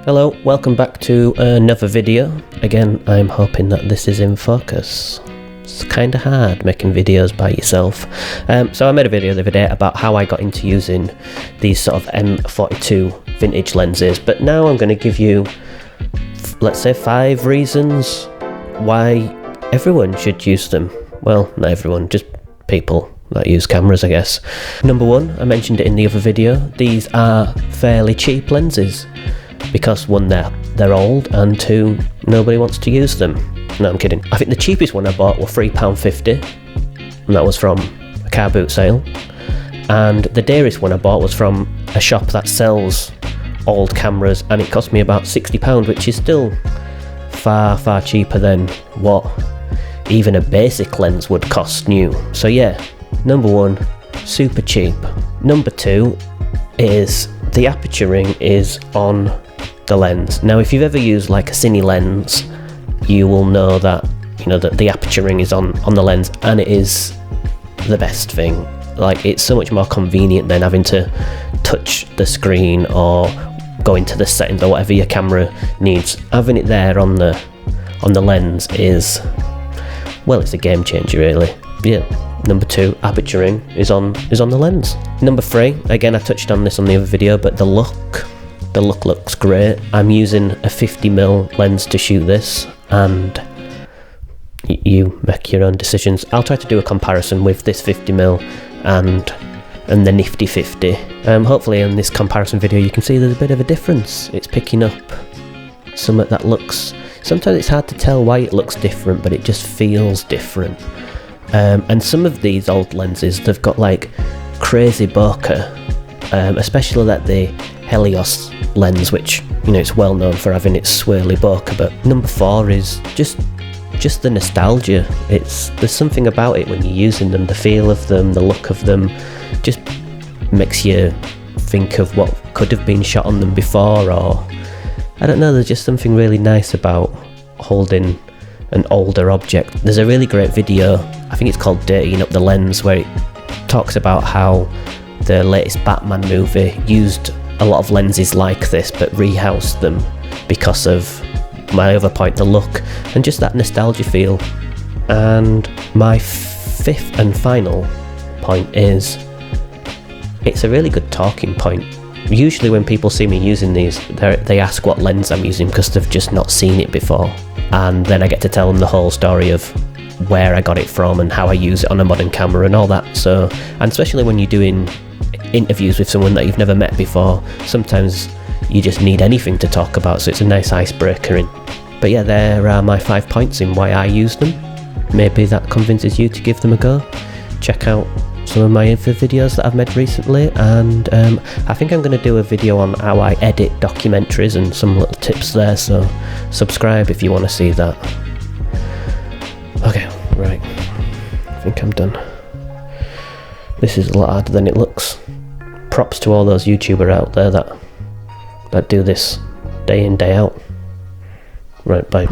Hello, welcome back to another video. Again, I'm hoping that this is in focus. It's kind of hard making videos by yourself. So I made a video the other day about how I got into using these sort of M42 vintage lenses, but now I'm going to give you, let's say, 5 reasons why everyone should use them. Well, not everyone, just people that use cameras, I guess. Number 1, I mentioned it in the other video, these are fairly cheap lenses. Because 1, they're old, and 2, nobody wants to use them. No, I'm kidding. I think the cheapest one I bought were £3.50, and that was from a car boot sale. And the dearest one I bought was from a shop that sells old cameras, and it cost me about £60, which is still far, far cheaper than what even a basic lens would cost new. So yeah, number 1, super cheap. Number 2 is the aperturing is on the lens. Now, if you've ever used like a cine lens, you will know that that the aperturing is on the lens, and it is the best thing. Like, it's so much more convenient than having to touch the screen or go into the settings or whatever your camera needs. Having it there on the lens is, well, it's a game changer, really. Yeah. Number 2, aperturing is on the lens. Number 3, again, I touched on this on the other video, but the look looks great. I'm using a 50mm lens to shoot this, and you make your own decisions. I'll try to do a comparison with this 50mm and the nifty 50. Hopefully in this comparison video you can see there's a bit of a difference. It's picking up something that looks, sometimes it's hard to tell why it looks different, but it just feels different. And some of these old lenses, they've got like crazy bokeh, especially that the Helios lens, which it's well known for having its swirly bokeh. But number 4 is just the nostalgia. There's something about it when you're using them, the feel of them, the look of them, just makes you think of what could have been shot on them before, or I don't know, there's just something really nice about holding an older object. There's a really great video, I think it's called Dirtying Up the Lens, where it talks about how the latest Batman movie used a lot of lenses like this but rehoused them because of my other point, the look and just that nostalgia feel. And my 5th and final point is, it's a really good talking point. Usually when people see me using these, they ask what lens I'm using because they've just not seen it before, and then I get to tell them the whole story of where I got it from and how I use it on a modern camera and all that. So, and especially when you're doing interviews with someone that you've never met before, sometimes you just need anything to talk about, so it's a nice icebreaker. But yeah, there are my 5 points in why I use them. Maybe that convinces you to give them a go. Check out some of my other videos that I've made recently, and I think I'm going to do a video on how I edit documentaries and some little tips there, so subscribe if you want to see that. Okay, right, I think I'm done. This is a lot harder than it looks. Props to all those YouTubers out there that do this day in, day out. Right, bye.